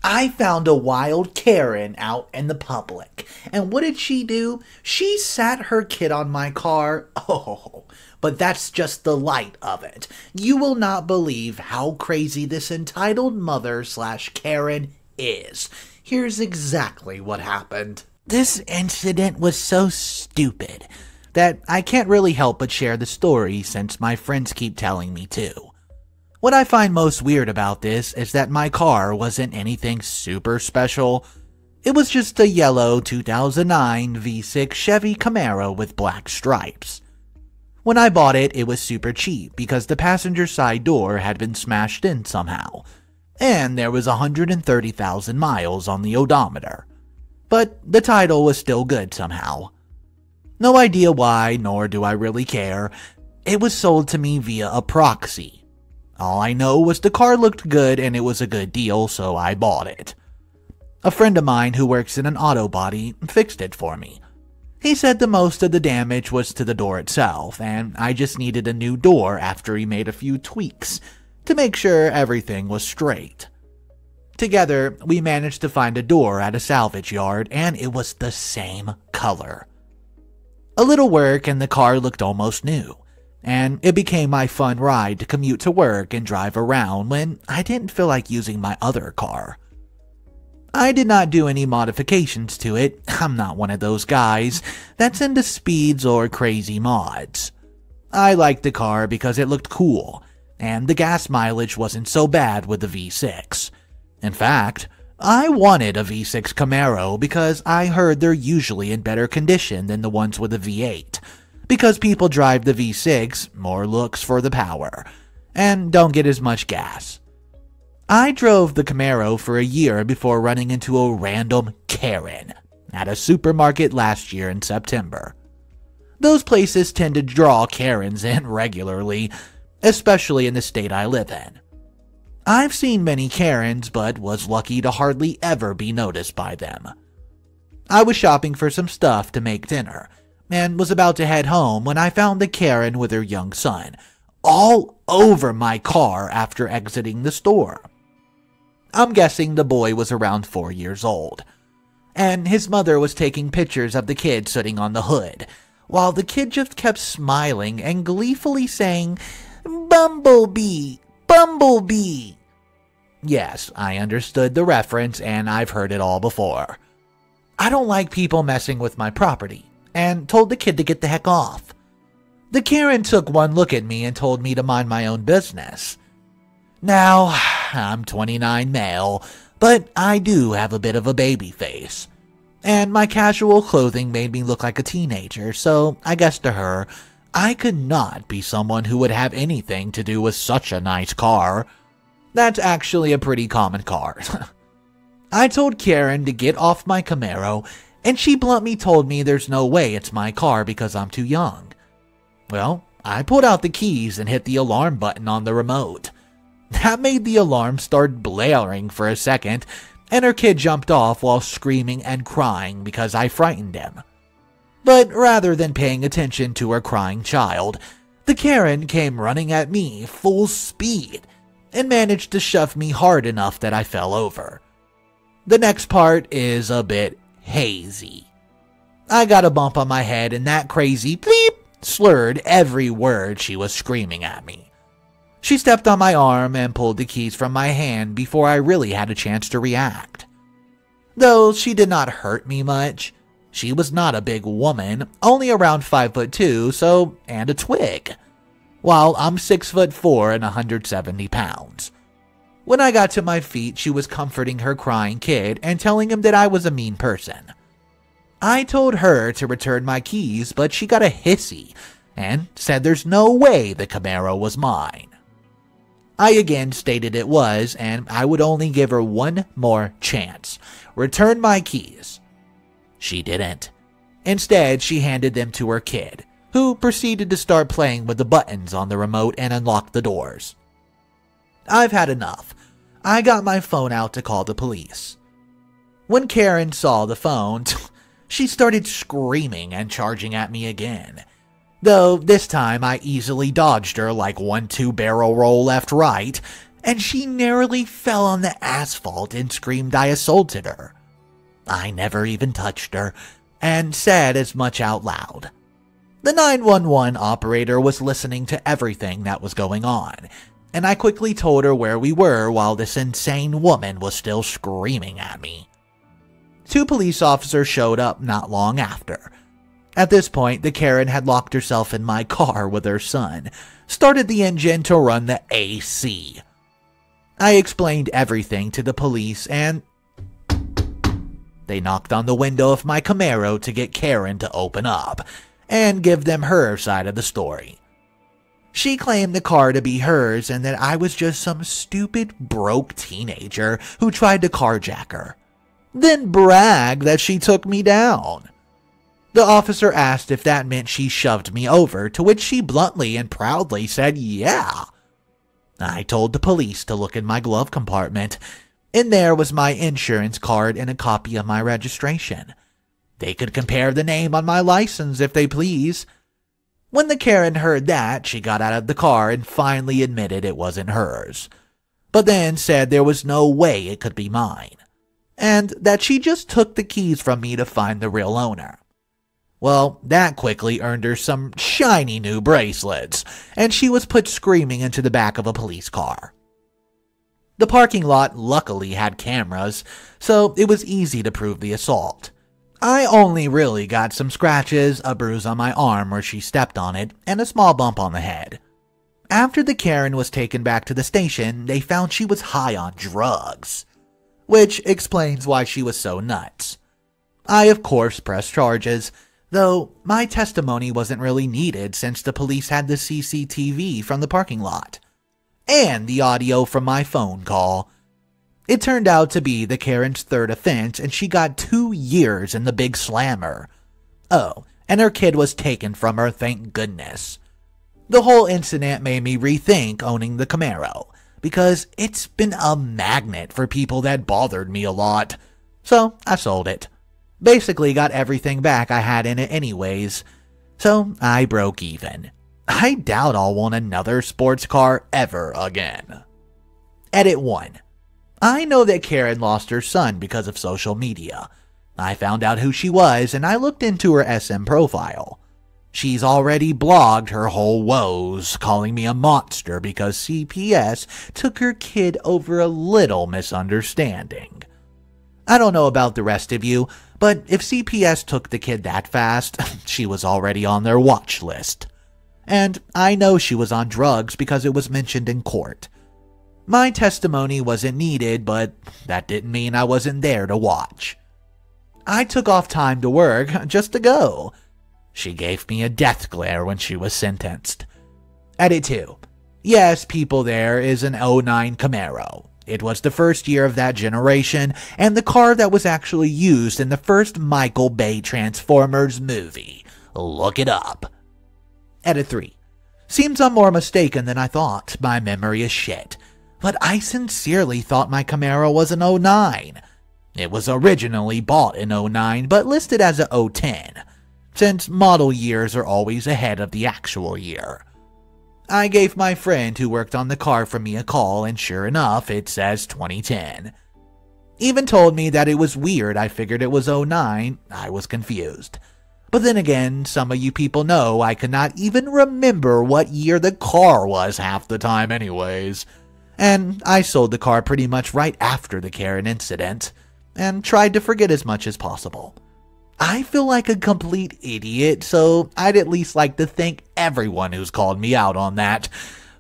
I found a wild Karen out in the public. And what did she do? She sat her kid on my car. Oh, but that's just the light of it. You will not believe how crazy this entitled mother / Karen is. Here's exactly what happened. This incident was so stupid that I can't really help but share the story since my friends keep telling me to. What I find most weird about this is that my car wasn't anything super special. It was just a yellow 2009 V6 Chevy Camaro with black stripes. When I bought it, it was super cheap because the passenger side door had been smashed in somehow, and there was 130,000 miles on the odometer. But the title was still good somehow. No idea why, nor do I really care. It was sold to me via a proxy. All I know was the car looked good and it was a good deal, so I bought it. A friend of mine who works in an auto body fixed it for me. He said the most of the damage was to the door itself, and I just needed a new door after he made a few tweaks to make sure everything was straight. Together, we managed to find a door at a salvage yard, and it was the same color. A little work and the car looked almost new, and it became my fun ride to commute to work and drive around when I didn't feel like using my other car. I did not do any modifications to it. I'm not one of those guys that's into speeds or crazy mods. I liked the car because it looked cool, and the gas mileage wasn't so bad with the V6. In fact, I wanted a V6 Camaro because I heard they're usually in better condition than the ones with a V8, because people drive the V6, more looks for the power, and don't get as much gas. I drove the Camaro for a year before running into a random Karen at a supermarket last year in September. Those places tend to draw Karens in regularly, especially in the state I live in. I've seen many Karens, but was lucky to hardly ever be noticed by them. I was shopping for some stuff to make dinner, and was about to head home when I found the Karen with her young son, all over my car after exiting the store. I'm guessing the boy was around 4 years old, and his mother was taking pictures of the kid sitting on the hood, while the kid just kept smiling and gleefully saying, "Bumblebee, Bumblebee." Yes, I understood the reference and I've heard it all before. I don't like people messing with my property, and told the kid to get the heck off. The Karen took one look at me and told me to mind my own business. Now, I'm 29 male, but I do have a bit of a baby face, and my casual clothing made me look like a teenager, so I guess to her, I could not be someone who would have anything to do with such a nice car. That's actually a pretty common car. I told Karen to get off my Camaro, and she bluntly told me there's no way it's my car because I'm too young. Well, I pulled out the keys and hit the alarm button on the remote. That made the alarm start blaring for a second, and her kid jumped off while screaming and crying because I frightened him. But rather than paying attention to her crying child, the Karen came running at me full speed and managed to shove me hard enough that I fell over. The next part is a bit hazy. I got a bump on my head and that crazy bleep slurred every word she was screaming at me. She stepped on my arm and pulled the keys from my hand before I really had a chance to react. Though she did not hurt me much, she was not a big woman, only around 5'2", and a twig, while I'm 6'4" and 170 pounds. When I got to my feet, she was comforting her crying kid and telling him that I was a mean person. I told her to return my keys, but she got a hissy and said there's no way the Camaro was mine. I again stated it was, and I would only give her one more chance. Return my keys. She didn't. Instead, she handed them to her kid, who proceeded to start playing with the buttons on the remote and unlock the doors. I've had enough. I got my phone out to call the police. When Karen saw the phone, she started screaming and charging at me again. Though this time I easily dodged her like 1-2 barrel roll left-right, and she narrowly fell on the asphalt and screamed I assaulted her. I never even touched her, and said as much out loud. The 911 operator was listening to everything that was going on, and I quickly told her where we were while this insane woman was still screaming at me. 2 police officers showed up not long after. At this point, the Karen had locked herself in my car with her son, started the engine to run the AC. I explained everything to the police, and they knocked on the window of my Camaro to get Karen to open up and give them her side of the story. She claimed the car to be hers and that I was just some stupid, broke teenager who tried to carjack her, then bragged that she took me down. The officer asked if that meant she shoved me over, to which she bluntly and proudly said yeah. I told the police to look in my glove compartment. In there was my insurance card and a copy of my registration. They could compare the name on my license if they please. When the Karen heard that, she got out of the car and finally admitted it wasn't hers, but then said there was no way it could be mine, and that she just took the keys from me to find the real owner. Well, that quickly earned her some shiny new bracelets, and she was put screaming into the back of a police car. The parking lot luckily had cameras, so it was easy to prove the assault. I only really got some scratches, a bruise on my arm where she stepped on it, and a small bump on the head. After the Karen was taken back to the station, they found she was high on drugs, which explains why she was so nuts. I, of course, pressed charges, though my testimony wasn't really needed since the police had the CCTV from the parking lot and the audio from my phone call. It turned out to be the Karen's 3rd offense, and she got 2 years in the Big Slammer. Oh, and her kid was taken from her, thank goodness. The whole incident made me rethink owning the Camaro, because it's been a magnet for people that bothered me a lot. So I sold it. Basically got everything back I had in it anyways. So I broke even. I doubt I'll want another sports car ever again. Edit 1. I know that Karen lost her son because of social media. I found out who she was and I looked into her SM profile. She's already blogged her whole woes, calling me a monster because CPS took her kid over a little misunderstanding. I don't know about the rest of you, but if CPS took the kid that fast, she was already on their watch list. And I know she was on drugs because it was mentioned in court. My testimony wasn't needed, but that didn't mean I wasn't there to watch. I took off time to work just to go. She gave me a death glare when she was sentenced. Edit 2. Yes, people, there is an '09 Camaro. It was the first year of that generation, and the car that was actually used in the first Michael Bay Transformers movie. Look it up. Edit 3. Seems I'm more mistaken than I thought. My memory is shit. But I sincerely thought my Camaro was an '09. It was originally bought in '09, but listed as a '10, since model years are always ahead of the actual year. I gave my friend who worked on the car for me a call, and sure enough, it says 2010. Even told me that it was weird I figured it was '09, I was confused. But then again, some of you people know I could not even remember what year the car was half the time anyways. And I sold the car pretty much right after the Karen incident, and tried to forget as much as possible. I feel like a complete idiot, so I'd at least like to thank everyone who's called me out on that.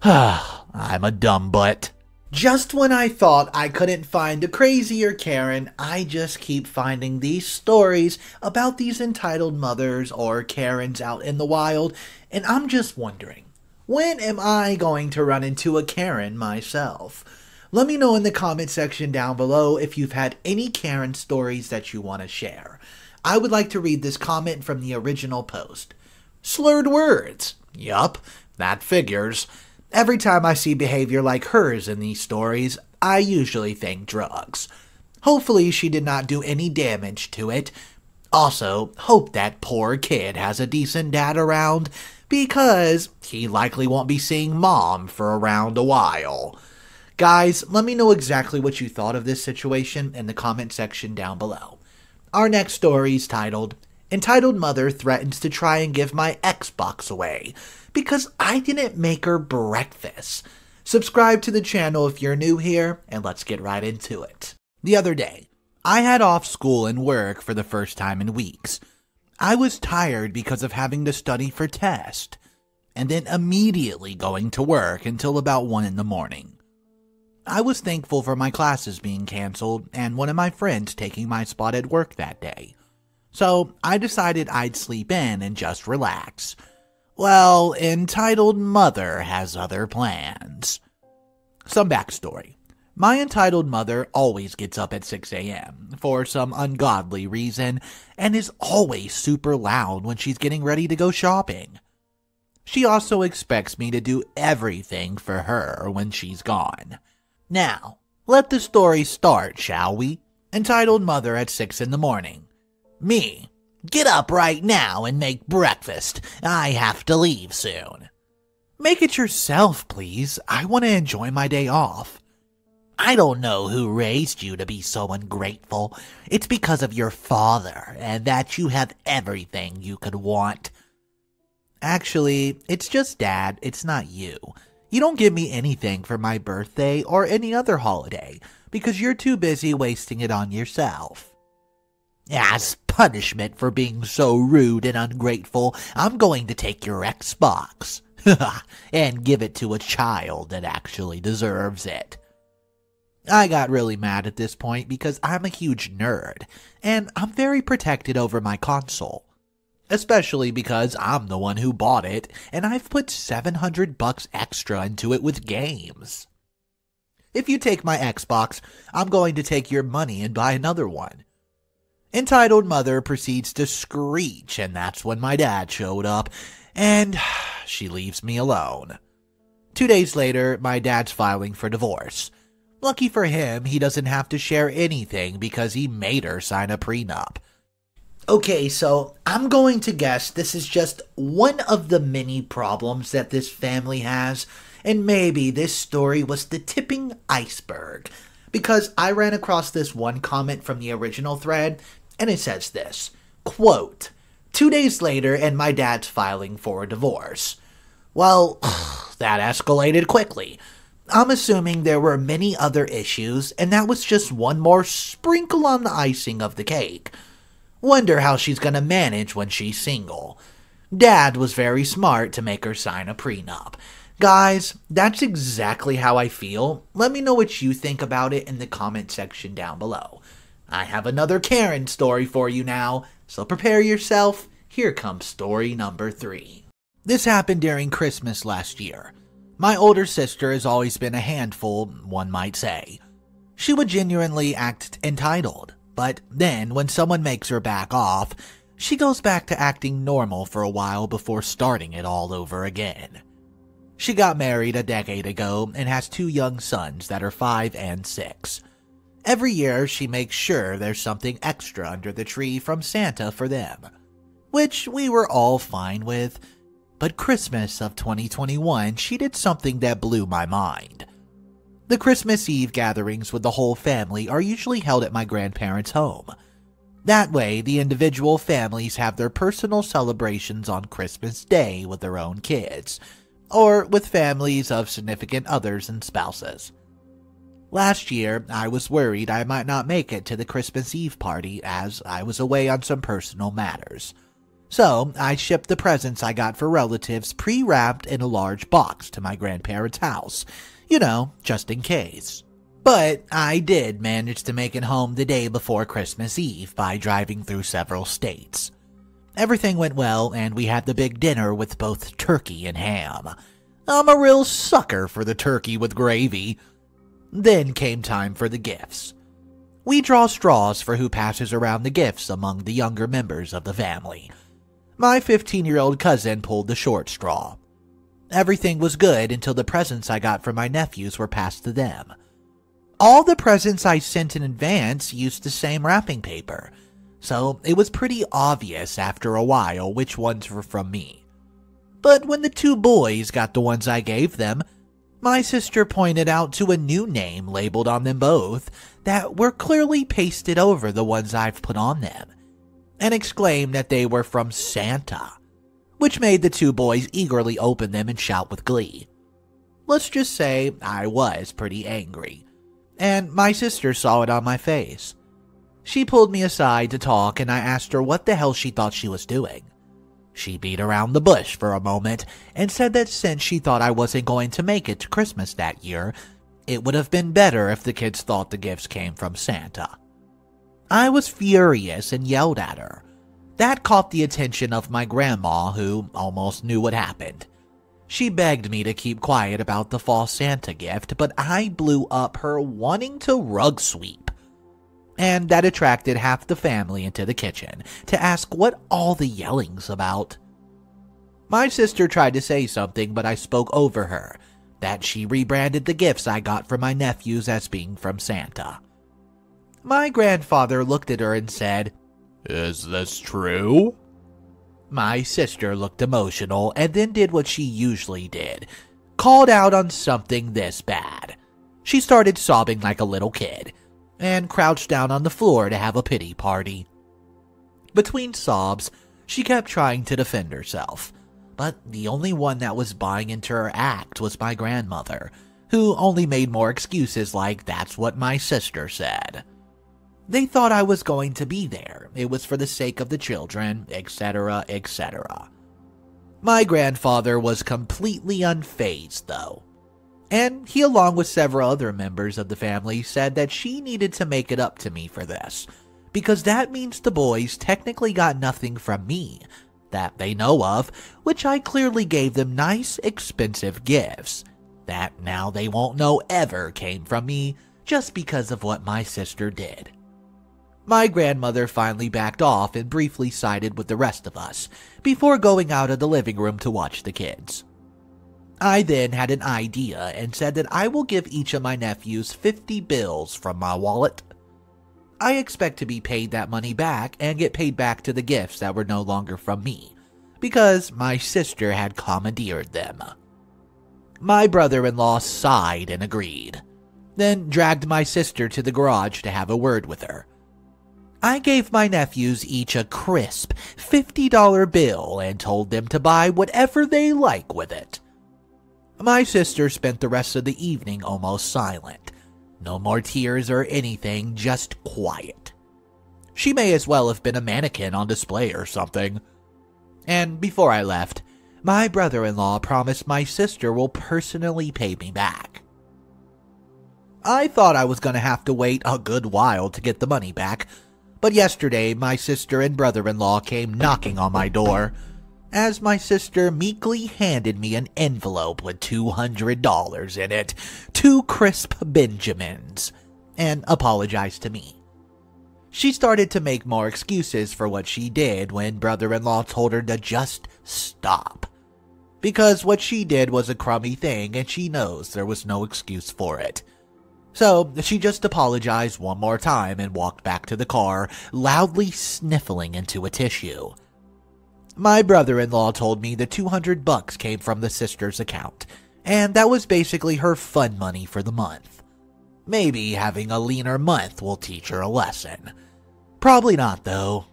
I'm a dumb butt. Just when I thought I couldn't find a crazier Karen, I just keep finding these stories about these entitled mothers or Karens out in the wild, and I'm just wondering, when am I going to run into a Karen myself? Let me know in the comment section down below if you've had any Karen stories that you want to share. I would like to read this comment from the original post. Slurred words. Yup, that figures. Every time I see behavior like hers in these stories, I usually think drugs. Hopefully she did not do any damage to it. Also, hope that poor kid has a decent dad around, because he likely won't be seeing mom for around a while. Guys, let me know exactly what you thought of this situation in the comment section down below. Our next story is titled, Entitled Mother Threatens to Try and Give My Xbox Away Because I Didn't Make Her Breakfast. Subscribe to the channel if you're new here, and let's get right into it. The other day, I had off school and work for the first time in weeks. I was tired because of having to study for test, and then immediately going to work until about 1 in the morning. I was thankful for my classes being canceled and one of my friends taking my spot at work that day. So I decided I'd sleep in and just relax. Well, entitled mother has other plans. Some backstory. My entitled mother always gets up at 6 a.m. for some ungodly reason and is always super loud when she's getting ready to go shopping. She also expects me to do everything for her when she's gone. Now, let the story start, shall we? Entitled mother at 6 in the morning. Me. Get up right now and make breakfast. I have to leave soon. Make it yourself, please. I want to enjoy my day off. I don't know who raised you to be so ungrateful. It's because of your father, and that you have everything you could want. Actually, it's just Dad, it's not you. You don't give me anything for my birthday or any other holiday, because you're too busy wasting it on yourself. As punishment for being so rude and ungrateful, I'm going to take your Xbox, and give it to a child that actually deserves it. I got really mad at this point because I'm a huge nerd, and I'm very protected over my console. Especially because I'm the one who bought it, and I've put $700 extra into it with games. If you take my Xbox, I'm going to take your money and buy another one. Entitled mother proceeds to screech, and that's when my dad showed up, and she leaves me alone. 2 days later, my dad's filing for divorce. Lucky for him, he doesn't have to share anything because he made her sign a prenup. Okay, so I'm going to guess this is just one of the many problems that this family has, and maybe this story was the tipping iceberg, because I ran across this one comment from the original thread, and it says this, quote, 2 days later and my dad's filing for a divorce. Well, that escalated quickly. I'm assuming there were many other issues, and that was just one more sprinkle on the icing of the cake. Wonder how she's gonna manage when she's single. Dad was very smart to make her sign a prenup. Guys, that's exactly how I feel. Let me know what you think about it in the comment section down below. I have another Karen story for you now, so prepare yourself. Here comes story number 3. This happened during Christmas last year. My older sister has always been a handful, one might say. She would genuinely act entitled. But then, when someone makes her back off, she goes back to acting normal for a while before starting it all over again. She got married a decade ago and has 2 young sons that are 5 and 6. Every year, she makes sure there's something extra under the tree from Santa for them, which we were all fine with. But Christmas of 2021, she did something that blew my mind. The Christmas Eve gatherings with the whole family are usually held at my grandparents' home. That way, the individual families have their personal celebrations on Christmas Day with their own kids, or with families of significant others and spouses. Last year, I was worried I might not make it to the Christmas Eve party as I was away on some personal matters. So, I shipped the presents I got for relatives pre-wrapped in a large box to my grandparents' house. You know, just in case. But I did manage to make it home the day before Christmas Eve by driving through several states. Everything went well, and we had the big dinner with both turkey and ham. I'm a real sucker for the turkey with gravy. Then came time for the gifts. We draw straws for who passes around the gifts among the younger members of the family. My 15-year-old cousin pulled the short straw. Everything was good until the presents I got from my nephews were passed to them. All the presents I sent in advance used the same wrapping paper, so it was pretty obvious after a while which ones were from me. But when the 2 boys got the ones I gave them, My sister pointed out to a new name labeled on them both that were clearly pasted over the ones I've put on them, and exclaimed that they were from Santa, which made the two boys eagerly open them and shout with glee. Let's just say I was pretty angry, and my sister saw it on my face. She pulled me aside to talk, and I asked her what the hell she thought she was doing. She beat around the bush for a moment and said that since she thought I wasn't going to make it to Christmas that year, it would have been better if the kids thought the gifts came from Santa. I was furious and yelled at her. That caught the attention of my grandma, who almost knew what happened. She begged me to keep quiet about the false Santa gift, but I blew up her wanting to rug sweep. And that attracted half the family into the kitchen to ask what all the yelling's about. My sister tried to say something, but I spoke over her, that she rebranded the gifts I got for my nephews as being from Santa. My grandfather looked at her and said, "Is this true?" My sister looked emotional and then did what she usually did, called out on something this bad. She started sobbing like a little kid, and crouched down on the floor to have a pity party. Between sobs, she kept trying to defend herself, but the only one that was buying into her act was my grandmother, who only made more excuses like that's what my sister said. They thought I was going to be there, it was for the sake of the children, etc., etc. My grandfather was completely unfazed, though. And he, along with several other members of the family, said that she needed to make it up to me for this, because that means the boys technically got nothing from me, that they know of, which I clearly gave them nice, expensive gifts, that now they won't know ever came from me, just because of what my sister did. My grandmother finally backed off and briefly sided with the rest of us, before going out of the living room to watch the kids. I then had an idea and said that I will give each of my nephews 50 bills from my wallet. I expect to be paid that money back and get paid back to the gifts that were no longer from me, because my sister had commandeered them. My brother-in-law sighed and agreed, then dragged my sister to the garage to have a word with her. I gave my nephews each a crisp $50 bill and told them to buy whatever they like with it. My sister spent the rest of the evening almost silent. No more tears or anything, just quiet. She may as well have been a mannequin on display or something. And before I left, my brother-in-law promised my sister will personally pay me back. I thought I was going to have to wait a good while to get the money back, but yesterday my sister and brother-in-law came knocking on my door, as my sister meekly handed me an envelope with $200 in it, 2 crisp Benjamins, and apologized to me. She started to make more excuses for what she did when brother-in-law told her to just stop, because what she did was a crummy thing and she knows there was no excuse for it. So she just apologized one more time and walked back to the car, loudly sniffling into a tissue. My brother-in-law told me the $200 came from the sister's account, and that was basically her fun money for the month. Maybe having a leaner month will teach her a lesson. Probably not, though.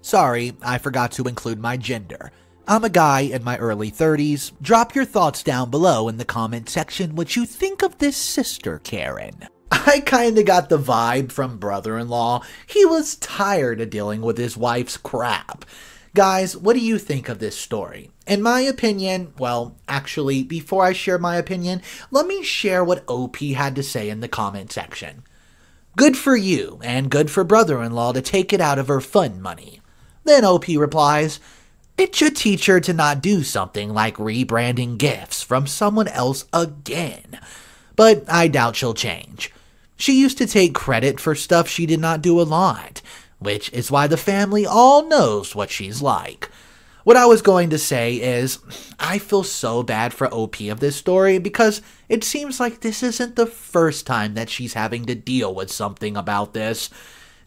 Sorry, I forgot to include my gender. I'm a guy in my early 30s. Drop your thoughts down below in the comment section what you think of this sister Karen. I kinda got the vibe from brother-in-law. He was tired of dealing with his wife's crap. Guys, what do you think of this story? In my opinion, well, actually, before I share my opinion, let me share what OP had to say in the comment section. Good for you, and good for brother-in-law to take it out of her fun money. Then OP replies, it should teach her to not do something like rebranding gifts from someone else again. But I doubt she'll change. She used to take credit for stuff she did not do a lot, which is why the family all knows what she's like. What I was going to say is, I feel so bad for OP of this story because it seems like this isn't the first time that she's having to deal with something about this.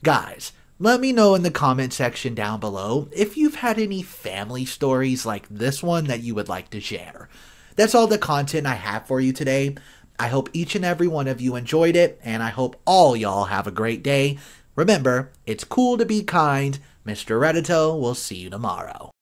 Guys, let me know in the comment section down below if you've had any family stories like this one that you would like to share. that's all the content I have for you today. I hope each and every one of you enjoyed it, and I hope all y'all have a great day. Remember, it's cool to be kind. Mr. Reddito will see you tomorrow.